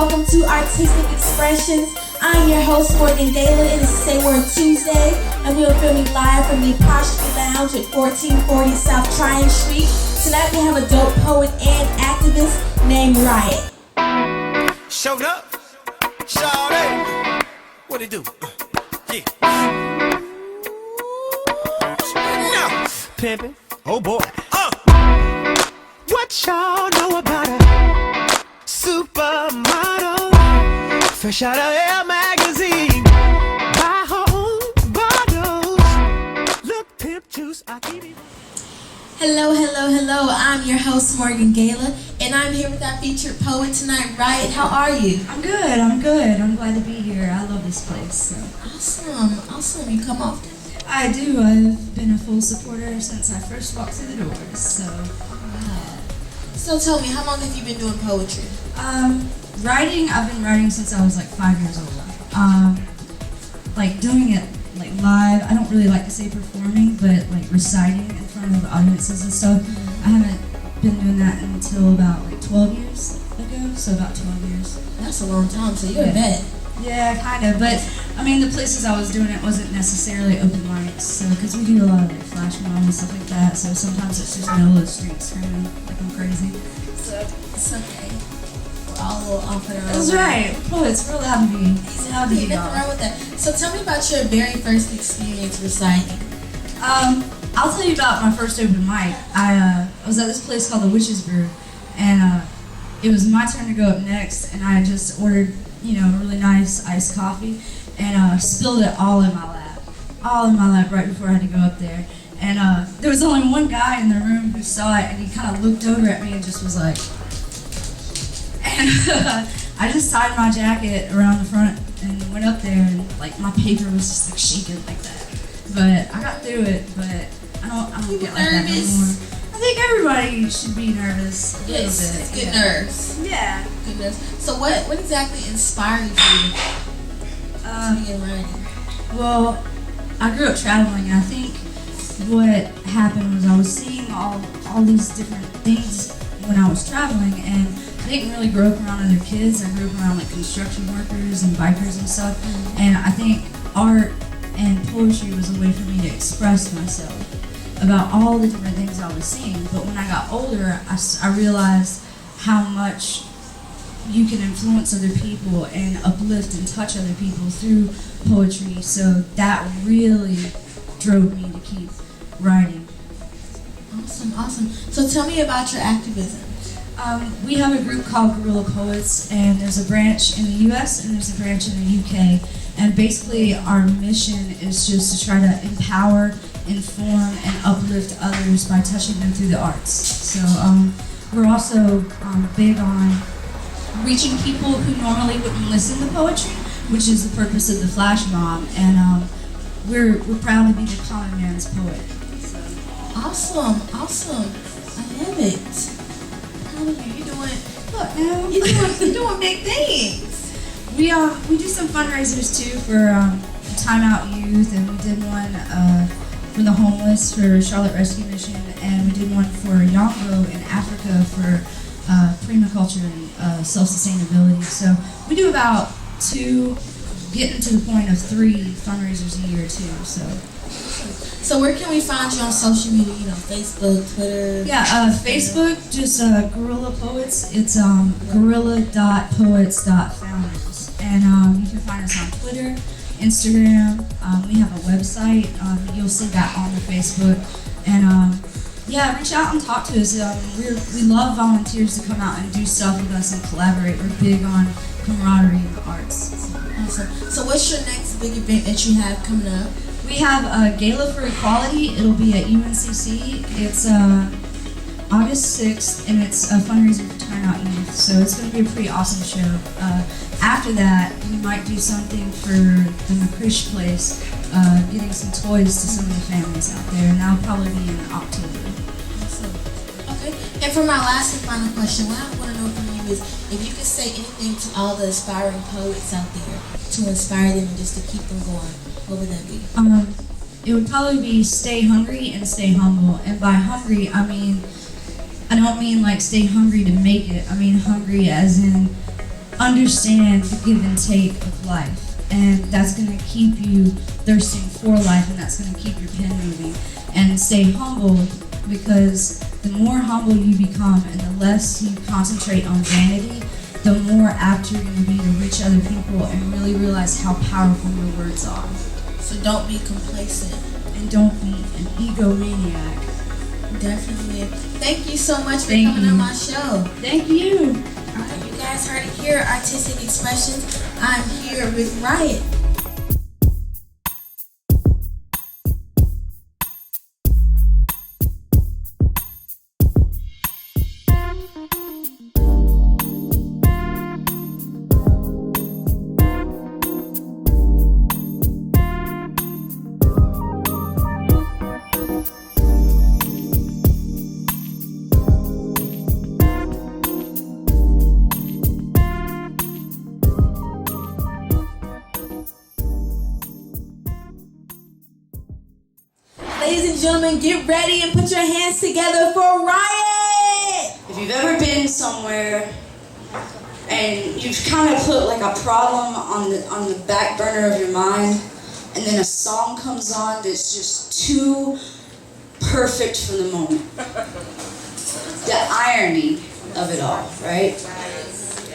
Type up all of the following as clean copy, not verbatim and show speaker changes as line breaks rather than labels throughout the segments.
welcome to Artistic Expressions. I'm your host, Morgan Gayla. It is Say Word Tuesday, and we are filming live from the Apostrophe Lounge at 1440 South Tryon Street. Tonight we have a dope poet and activist named Riot.
Showed up, Shawty. What it do? Yeah. Now, pimpin'. Oh boy. What y'all know about a supermodel? Fresh out of Elle magazine. Buy her own bottles. Look, pimp juice, I keep it.
Hello. I'm your host, Morgan Gayla, and I'm here with our featured poet tonight, Riot. How are you?
I'm good. I'm glad to be here. I love this place. So.
Awesome. You come often?
I do. I've been a full supporter since I first walked through the doors.
So tell me, how long have you been doing poetry?
Writing, I've been writing since I was like 5 years old. Like doing it like live, I don't really like to say performing, but like reciting in front of audiences and stuff. I haven't been doing that until about like 12 years ago, so about 12 years.
That's a long time, so you're a vet.
Yeah, kind of, but I mean the places I was doing it wasn't necessarily open mics, so because we do a lot of like flash mob and stuff like that, so sometimes it's just middle of the street screaming like I'm crazy. So
it's okay. We're all a little off in our own.
That's right. Poets, we're allowed to be.
Nothing wrong with that. So tell me about your very first experience reciting.
I'll tell you about my first open mic. I was at this place called the Witch's Brew, and it was my turn to go up next, and I just ordered, really nice iced coffee, and spilled it all in my lap right before I had to go up there. And there was only one guy in the room who saw it, and he kind of looked over at me and just was like, and I just tied my jacket around the front and went up there, and like my paper was just like shaking like that. But I got through it, but I don't get like that anymore. I think everybody should be nervous a little bit.
Good nerves.
Yeah.
Good nerves. So what exactly inspired you to begin writing?
Well, I grew up traveling, and I think what happened was I was seeing all these different things when I was traveling, and I didn't really grow up around other kids. I grew up around like construction workers and bikers and stuff, and I think art and poetry was a way for me to express myself about all the different things I was seeing. But when I got older, I realized how much you can influence other people and uplift and touch other people through poetry. So that really drove me to keep writing.
Awesome. So tell me about your activism.
We have a group called Guerrilla Poets, and there's a branch in the US and there's a branch in the UK. And basically our mission is just to try to empower, inform, and uplift others by touching them through the arts. So we're also big on reaching people who normally wouldn't listen to poetry, which is the purpose of the flash mob. And we're proud to be the common man's poet. So.
Awesome. I love it. How are you? You're doing big things.
We do some fundraisers too for Time Out Youth, and we did one for the homeless for Charlotte Rescue Mission, and we did one for Yongo in Africa for permaculture and self-sustainability. So we do about 2, getting to the point of 3 fundraisers a year too.
So where can we find you on social media? Facebook, Twitter?
Yeah, Facebook, just Guerrilla Poets. It's guerrilla.poets.founders. And you can find us on Twitter, Instagram. We have a website. You'll see that on the Facebook. And reach out and talk to us. We love volunteers to come out and do stuff with us and collaborate. We're big on camaraderie in the arts.
Awesome. So what's your next big event that you have coming up?
We have a Gala for Equality. It'll be at UNCC. It's August 6th, and it's a fundraiser for Time Out Youth. So it's going to be a pretty awesome show. After that, we might do something for the McCrish place, getting some toys to some of the families out there, and that'll probably be in October.
Awesome. Okay. And for my last and final question, what I want to know from you is if you could say anything to all the aspiring poets out there to inspire them and just to keep them going, what would that be?
It would probably be stay hungry and stay humble. And by hungry, I don't mean like stay hungry to make it. I mean hungry as in understand the give and take of life, and that's going to keep you thirsting for life, and that's going to keep your pen moving. And stay humble, because the more humble you become and the less you concentrate on vanity, the more apt you're going to be to reach other people and really realize how powerful your words are.
So don't be complacent.
And don't be an egomaniac.
Definitely. Thank you so much for
Thank
coming
you.
on my show.
Thank you.
Alright, you guys heard it here, Artistic Expressions. I'm here with Riot. Ladies and gentlemen, get ready and put your hands together for Riot!
If you've ever been somewhere and you've kind of put like a problem on the back burner of your mind, and then a song comes on that's just too perfect for the moment. The irony of it all, right?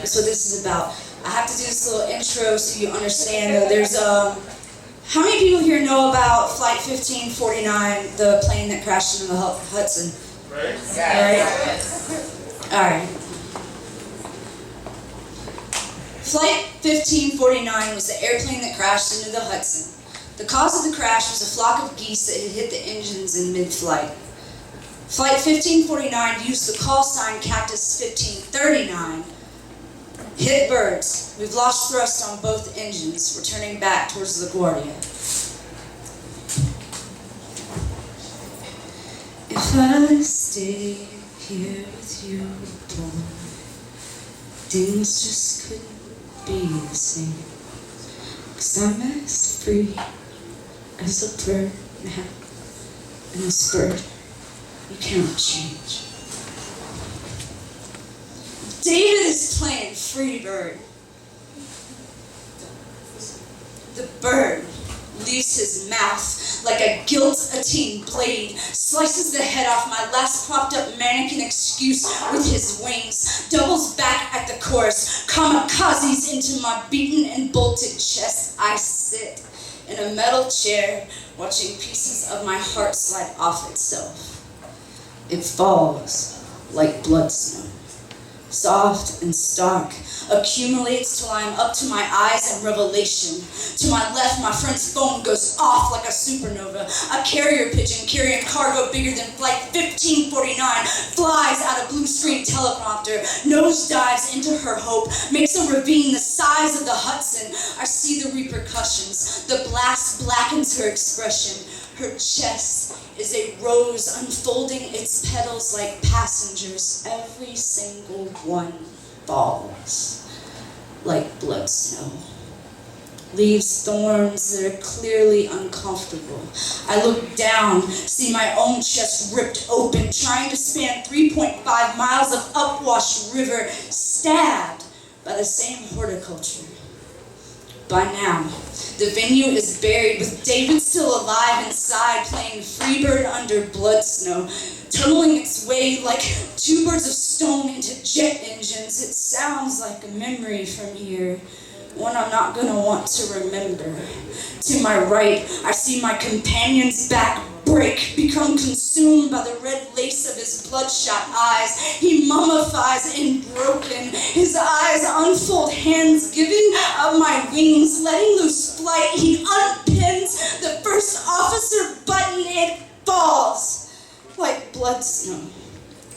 So this is about. I have to do this little intro so you understand though. There's how many people here know about Flight 1549, the plane that crashed into the Hudson? Right. All right. Flight 1549 was the airplane that crashed into the Hudson. The cause of the crash was a flock of geese that had hit the engines in mid-flight. Flight 1549 used the call sign Cactus 1539. Hit birds. We've lost thrust on both engines. We're turning back towards LaGuardia. If I stay here with you, boy, things just couldn't be the same. 'Cause I'm as free as a bird now. And this bird, you cannot change. David is playing Free Bird. The bird leaves his mouth like a guillotine blade, slices the head off my last propped up mannequin excuse with his wings, doubles back at the chorus, kamikazes into my beaten and bolted chest. I sit in a metal chair, watching pieces of my heart slide off itself. It falls like blood snow. Soft and stark, accumulates till I'm up to my eyes in revelation. To my left, my friend's phone goes off like a supernova. A carrier pigeon carrying cargo bigger than Flight 1549 flies out a blue screen teleprompter, nosedives into her hope, makes a ravine the size of the Hudson. I see the repercussions. The blast blackens her expression. Her chest is a rose unfolding its petals like passengers. Every single one falls like blood snow. Leaves thorns that are clearly uncomfortable. I look down, see my own chest ripped open, trying to span 3.5 miles of upwash river, stabbed by the same horticulture. By now, the venue is buried with David still alive inside, playing Freebird under blood snow, tunneling its way like two birds of stone into jet engines. It sounds like a memory from here, one I'm not gonna want to remember. To my right, I see my companion's back break, become consumed by the red lace of his bloodshot eyes. He mummifies and broken, his eyes unfold, hands giving up my wings, letting loose flight. He unpins the first officer button, it falls like blood snow.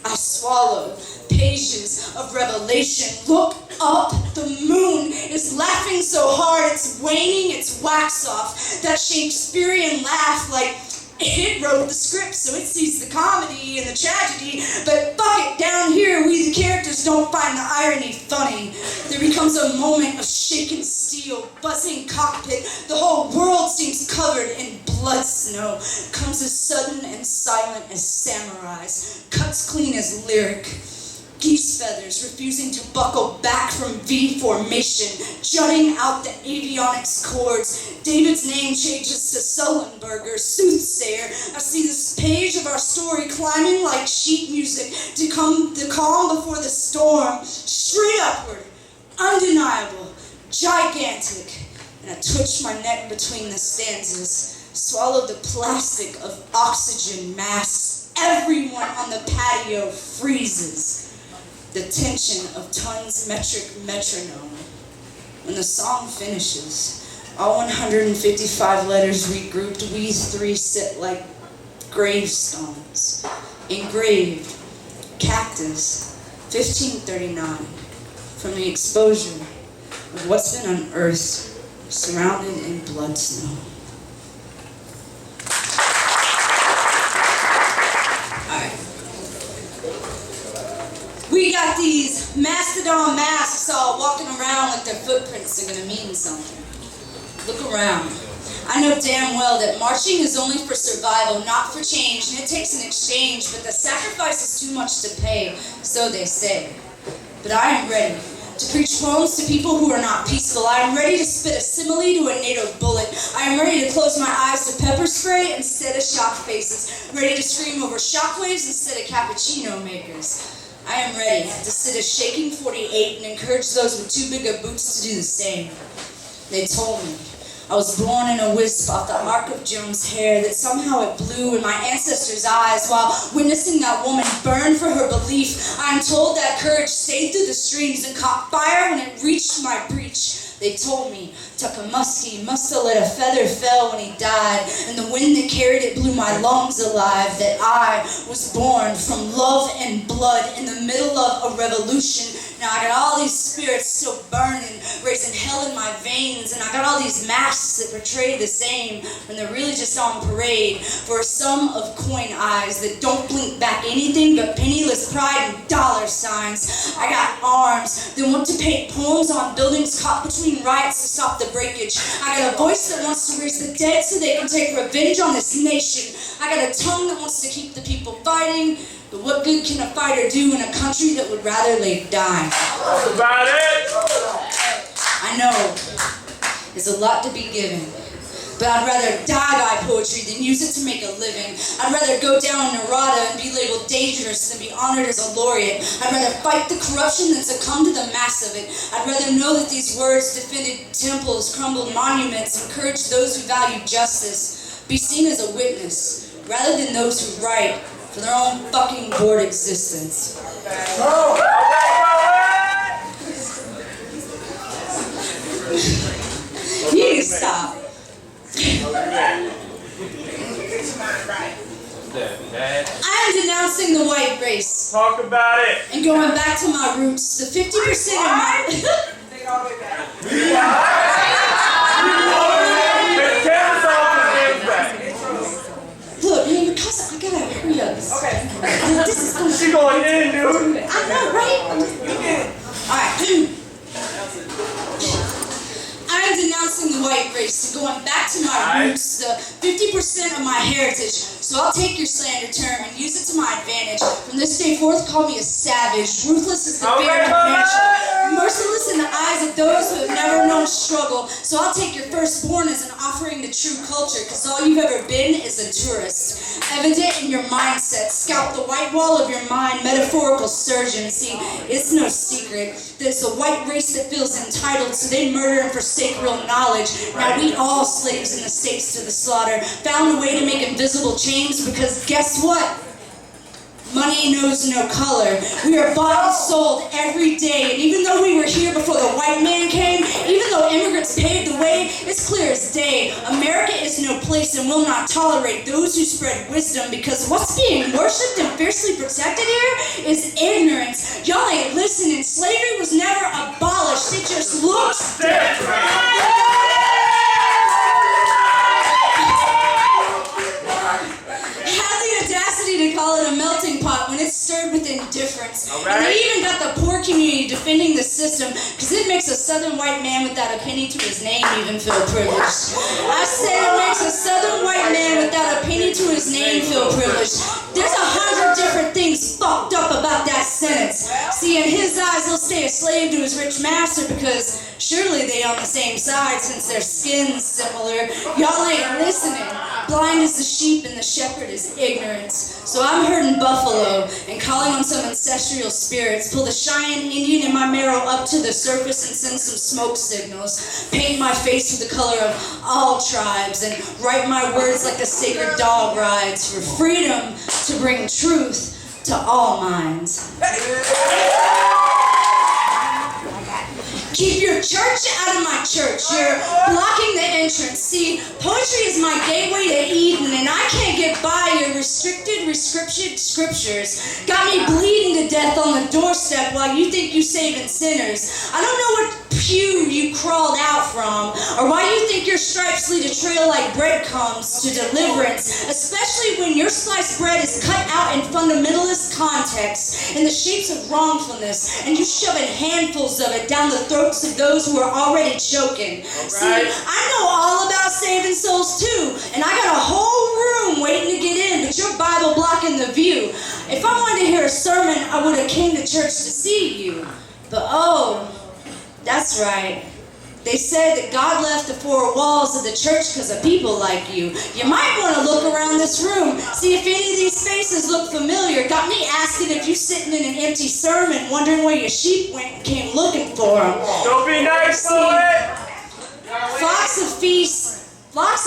I swallow pages of revelation. Look up, the moon is laughing so hard it's waning its wax off. That Shakespearean laugh like it wrote the script, so it sees the comedy and the tragedy, but fuck it, down here we the characters don't find the irony funny. There becomes a moment of shaken steel, buzzing cockpit, the whole world seems covered in blood snow, comes as sudden and silent as samurais, cuts clean as lyric. geese feathers refusing to buckle back from V formation, jutting out the avionics cords. David's name changes to Sullenberger, soothsayer. I see this page of our story climbing like sheet music to come the calm before the storm, straight upward, undeniable, gigantic. And I twitch my neck between the stanzas, swallow the plastic of oxygen masks. Everyone on the patio freezes. The tension of tons metric metronome. When the song finishes, all 155 letters regrouped, we three sit like gravestones. Engraved, cactus, 1539, from the exposure of what's been unearthed, surrounded in blood snow. Alright. We got these mastodon masks all walking around like their footprints are gonna mean something. Look around. I know damn well that marching is only for survival, not for change, and it takes an exchange, but the sacrifice is too much to pay, so they say. But I am ready to preach poems to people who are not peaceful. I am ready to spit a simile to a NATO bullet. I am ready to close my eyes to pepper spray instead of shock faces, ready to scream over shockwaves instead of cappuccino makers. I am ready to sit a shaking 48 and encourage those with too big of boots to do the same. They told me I was born in a wisp off the arc of Joan's hair, that somehow it blew in my ancestors' eyes while witnessing that woman burn for her belief. I am told that courage stayed through the streams and caught fire when it reached my breach. They told me Tuckamuskie must have let a feather fell when he died, and the wind that carried it blew my lungs alive, that I was born from love and blood in the middle of a revolution. Now I got all these spirits still burning, raising hell in my veins, and I got all these masks that portray the same when they're really just on parade for a sum of coin eyes that don't blink back anything but penniless pride and dollar signs. I got arms that want to paint poems on buildings caught between riots to stop the breakage. I got a voice that wants to raise the dead so they can take revenge on this nation. I got a tongue that wants to keep the people fighting. But what good can a fighter do in a country that would rather lay dying?
That's about it.
I know there's a lot to be given, but I'd rather die by poetry than use it to make a living. I'd rather go down Narada and be labeled dangerous than be honored as a laureate. I'd rather fight the corruption than succumb to the mass of it. I'd rather know that these words defended temples, crumbled monuments, encouraged those who value justice, be seen as a witness, rather than those who write for their own fucking bored existence. You need to stop. I am denouncing the white race.
Talk about it.
And going back to my roots, the 50% of my... Look, man, because I gotta hurry up.
Okay.
This is gonna...
She going in, dude.
I know, right? Alright. I am denouncing the white race and going back to my roots, the 50% of my heritage. So I'll take your slander term and use it to my advantage. From this day forth, call me a savage, ruthless as the bear of nature, merciless in the eyes of those who have never known struggle. So I'll take your firstborn as an offering to true culture, because all you've ever been is a tourist. Evident in your mindset, scout the white wall of your mind, metaphorical surgeon. See, it's no secret. There's a white race that feels entitled, so they murder and forsake real knowledge. Now we all slaves in the states to the slaughter, found a way to make invisible chains, because guess what? Money knows no color. We are bought and sold every day, and even though we were here before the white man came, even though immigrants paved the way, it's clear as day. America is no place and will not tolerate those who spread wisdom, because what's being worshipped and fiercely protected here is ignorance. Y'all ain't listening. Slavery was never abolished. It just looks different. To call it a melting pot when it's stirred with indifference.
Right.
And they even got the poor community defending the system, because it makes a southern white man without a penny to his name even feel privileged. I said it makes a southern white man without a penny to his name feel privileged. There's 100 different things fucked up about that sentence. See, in his eyes, he'll stay a slave to his rich master because surely they on the same side since their skin's similar. Y'all ain't listening. Blind is the sheep and the shepherd is ignorance. So I'm herding buffalo and calling on some ancestral spirits. Pull the Cheyenne Indian in my marrow up to the surface and send some smoke signals. Paint my face with the color of all tribes and write my words like the sacred dog rides for freedom to bring truth to all minds. Keep your church out of my church. You're blocking the entrance. See, poetry is my gateway to Eden, and I can't get by your restricted, rescripted scriptures. Got me bleeding to death on the doorstep while you think you saving sinners. I don't know what pew you crawled out from, or why you think your stripes lead a trail like breadcrumbs to deliverance, especially when your sliced bread is cut out in fundamentalist context in the shapes of wrongfulness, and you shoving handfuls of it down the throats of those who are already choking. See, I know all about saving souls too, and I got a whole room waiting to get in, but your Bible blocking the view. If I wanted to hear a sermon, I would have came to church to see you. But oh, that's right. They said that God left the four walls of the church because of people like you. You might want to look around this room, see if any of these faces look familiar. Got me asking if you sitting in an empty sermon, wondering where your sheep went and came looking for them.
Don't be nice, poet!
Flocks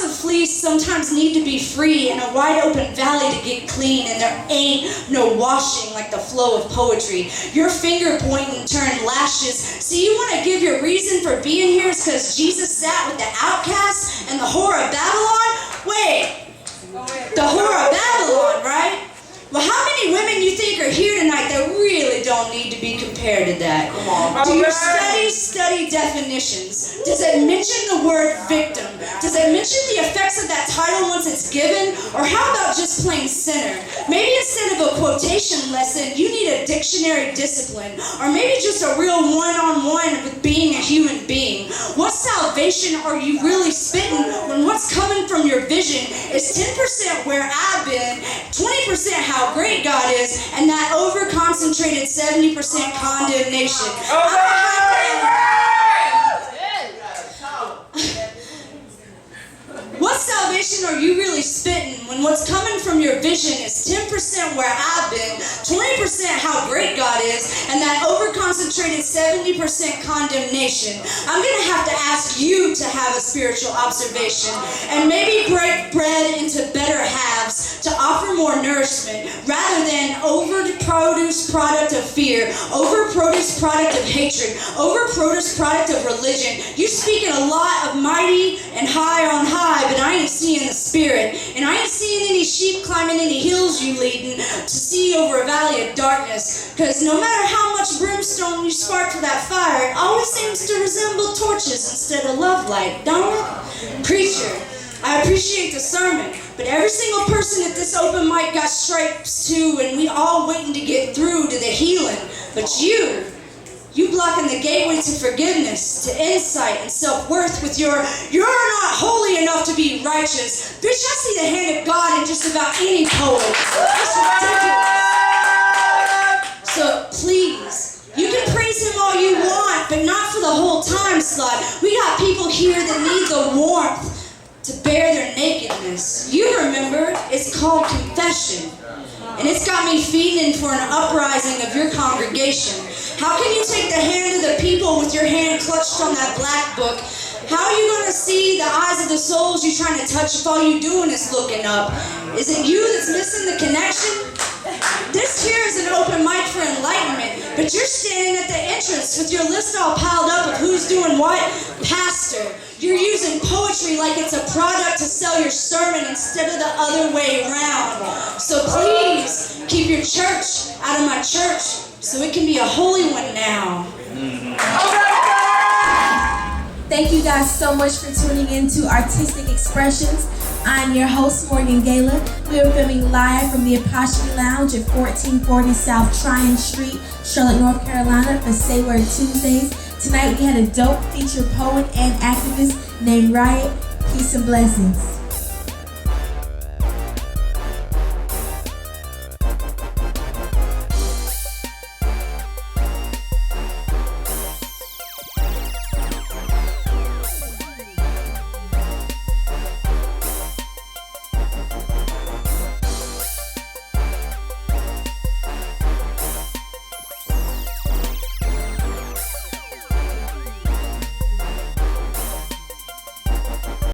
of fleece sometimes need to be free in a wide open valley to get clean, and there ain't no washing like the flow of poetry. Your finger pointing turned lashes. See, you want to give your reason for being here is because Jesus sat with the outcasts and the whore of Babylon? Wait, the whore of Babylon, right? Well, how many women you think are here tonight that really don't need to be compared to that? Do your study definitions? Does it mention the word victim? Does it mention the effects of that title once it's given? Or how about just plain sinner? Maybe instead of a quotation lesson, you need a dictionary discipline. Or maybe just a real one-on-one with being a human being. What salvation are you really spitting when what's coming from your vision is 10% where I've been, 20% how great God is, and that over-concentrated 70% condemnation? What salvation are you really spitting when what's coming from your vision is 10% where I've been, 20% how great God is, and that over-concentrated 70% condemnation? I'm going to have to ask you to have a spiritual observation and maybe break bread into better halves to offer more nourishment rather than over-produced product of fear, over-produced product of hatred, over-produced product of religion. You speaking a lot of mighty and high on high, but I ain't seeing the spirit. And I ain't seeing any sheep climbing any hills you leading to see over a valley of darkness. Because no matter how much brimstone you spark for that fire, it always seems to resemble torches instead of love light, don't it? Preacher, I appreciate the sermon, but every single person at this open mic got stripes too, and we all waiting to get through to the healing. But you blocking the gateway to forgiveness, to insight, and self-worth with you're not holy enough to be righteous. Bitch, I see the hand of God in just about any poet. It's ridiculous. So please, you can praise him all you want, but not for the whole time slot. We got people here that need the warmth to bear their nakedness. You remember, it's called confession. And it's got me feeding for an uprising of your congregation. How can you take the hand of the people with your hand clutched on that black book? How are you going to see the eyes of the souls you're trying to touch if all you're doing is looking up? Is it you that's missing the connection? This here is an open mic for enlightenment, but you're standing at the entrance with your list all piled up of who's doing what. Pastor, you're using poetry like it's a product to sell your sermon instead of the other way around. So please, keep your church out of my church so it can be a holy one now.
Thank you guys so much for tuning in to Artistic Expressions. I'm your host, Morgan Gayla. We are filming live from the Apostrophe Lounge at 1440 South Tryon Street, Charlotte, North Carolina for Say Word Tuesdays. Tonight we had a dope featured poet and activist named Riot. Peace and blessings.